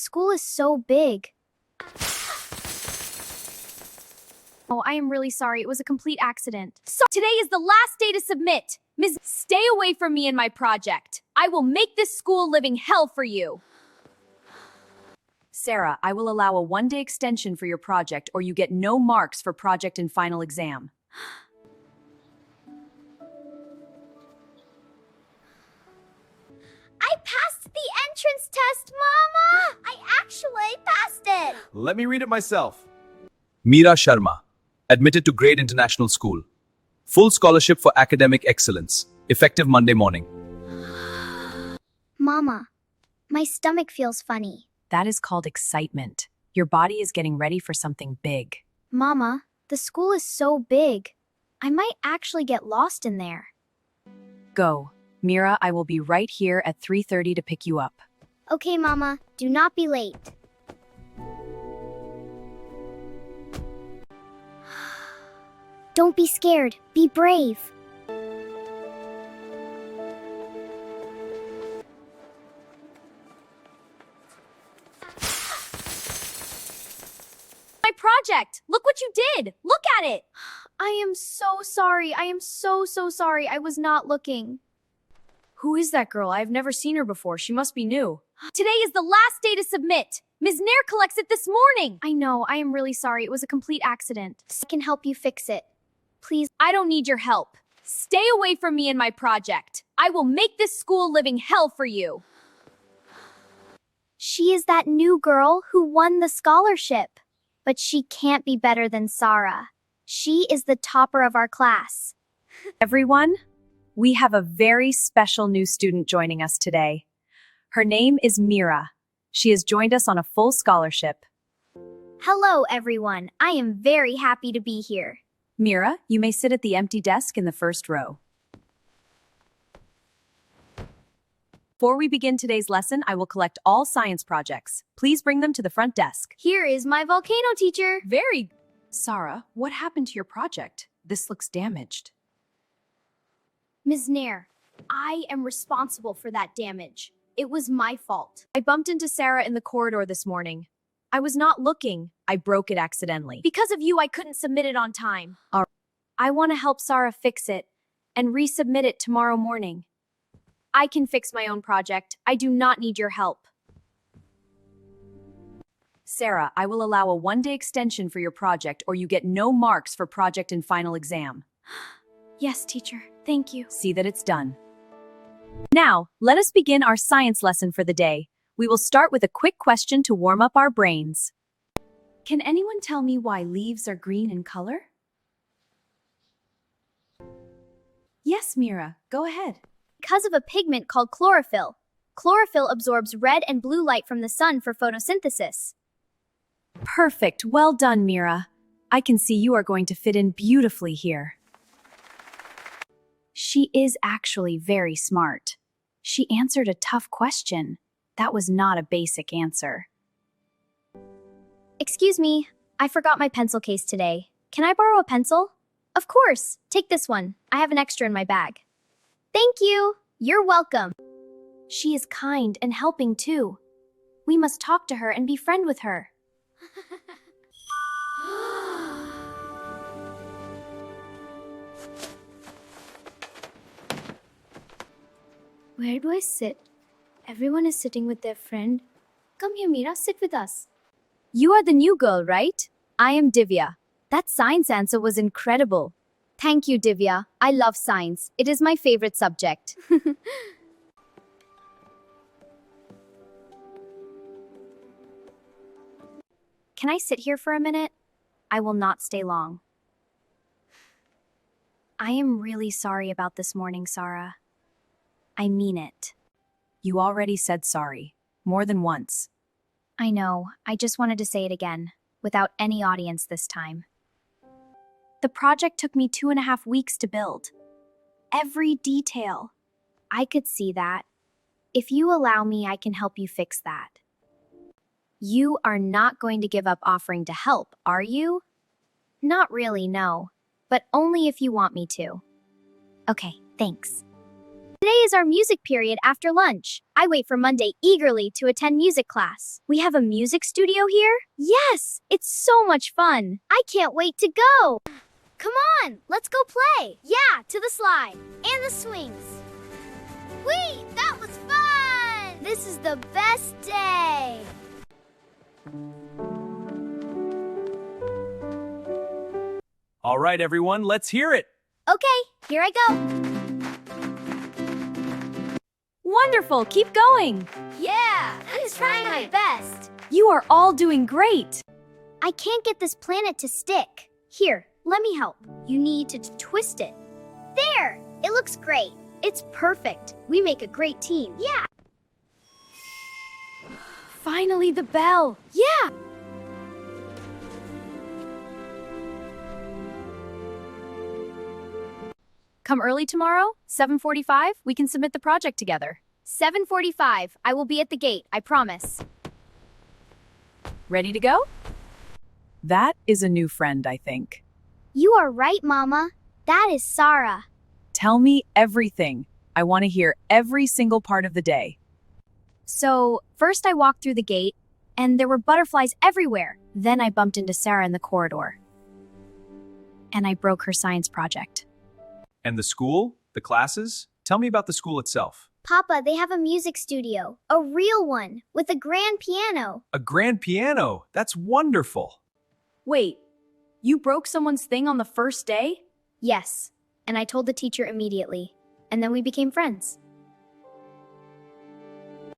School is so big. Oh, I am really sorry. It was a complete accident. So today is the last day to submit. Ms. Stay away from me and my project. I will make this school living hell for you. Sarah, I will allow a one-day extension for your project or you get no marks for project and final exam. I passed the entrance test, Mama! I actually passed it! Let me read it myself. Meera Sharma, admitted to Great International School. Full scholarship for academic excellence. Effective Monday morning. Mama, my stomach feels funny. That is called excitement. Your body is getting ready for something big. Mama, the school is so big. I might actually get lost in there. Go. Meera, I will be right here at 3:30 to pick you up. Okay, Mama, do not be late. Don't be scared. Be brave. My project! Look what you did! Look at it! I am so sorry. I am so sorry. I was not looking. Who is that girl? I've never seen her before. She must be new. Today is the last day to submit. Ms. Nair collects it this morning. I know. I am really sorry. It was a complete accident. I can help you fix it. Please. I don't need your help. Stay away from me and my project. I will make this school living hell for you. She is that new girl who won the scholarship. But she can't be better than Sarah. She is the topper of our class. Everyone, we have a very special new student joining us today. Her name is Meera. She has joined us on a full scholarship. Hello, everyone. I am very happy to be here. Meera, you may sit at the empty desk in the first row. Before we begin today's lesson, I will collect all science projects. Please bring them to the front desk. Here is my volcano teacher. Very. Sarah, what happened to your project? This looks damaged. Ms. Nair, I am responsible for that damage. It was my fault. I bumped into Sarah in the corridor this morning. I was not looking. I broke it accidentally. Because of you, I couldn't submit it on time. I want to help Sarah fix it and resubmit it tomorrow morning. I can fix my own project. I do not need your help. Sarah, I will allow a one-day extension for your project or you get no marks for project and final exam. Yes, teacher. Thank you. See that it's done. Now, let us begin our science lesson for the day. We will start with a quick question to warm up our brains. Can anyone tell me why leaves are green in color? Yes, Meera, go ahead. Because of a pigment called chlorophyll. Chlorophyll absorbs red and blue light from the sun for photosynthesis. Perfect. Well done, Meera. I can see you are going to fit in beautifully here. She is actually very smart. She answered a tough question. That was not a basic answer. Excuse me, I forgot my pencil case today. Can I borrow a pencil? Of course. Take this one. I have an extra in my bag. Thank you. You're welcome. She is kind and helping too. We must talk to her and be friend with her. Where do I sit? Everyone is sitting with their friend. Come here, Meera, sit with us. You are the new girl, right? I am Divya. That science answer was incredible. Thank you, Divya. I love science. It is my favorite subject. Can I sit here for a minute? I will not stay long. I am really sorry about this morning, Sarah. I mean it. You already said sorry, more than once. I know. I just wanted to say it again, without any audience this time. The project took me 2.5 weeks to build. Every detail. I could see that. If you allow me, I can help you fix that. You are not going to give up offering to help, are you? Not really, no. But only if you want me to. Okay, thanks. Today is our music period after lunch. I wait for Monday eagerly to attend music class. We have a music studio here? Yes, it's so much fun. I can't wait to go. Come on, let's go play. Yeah, to the slide and the swings. Whee, that was fun. This is the best day. All right, everyone, let's hear it. Okay, here I go. Wonderful, keep going. Yeah, I'm trying my best. You are all doing great. I can't get this planet to stick. Here, let me help. You need to twist it. There! It looks great. It's perfect. We make a great team. Yeah. Finally, the bell. Yeah. Come early tomorrow, 7:45. We can submit the project together. 7:45. I will be at the gate, I promise. Ready to go? That is a new friend, I think. You are right, Mama. That is Sarah. Tell me everything. I want to hear every single part of the day. So, first I walked through the gate, and there were butterflies everywhere. Then I bumped into Sarah in the corridor. And I broke her science project. And the school? The classes? Tell me about the school itself. Papa, they have a music studio. A real one, with a grand piano. A grand piano. That's wonderful. Wait, you broke someone's thing on the first day? Yes, and I told the teacher immediately. And then we became friends.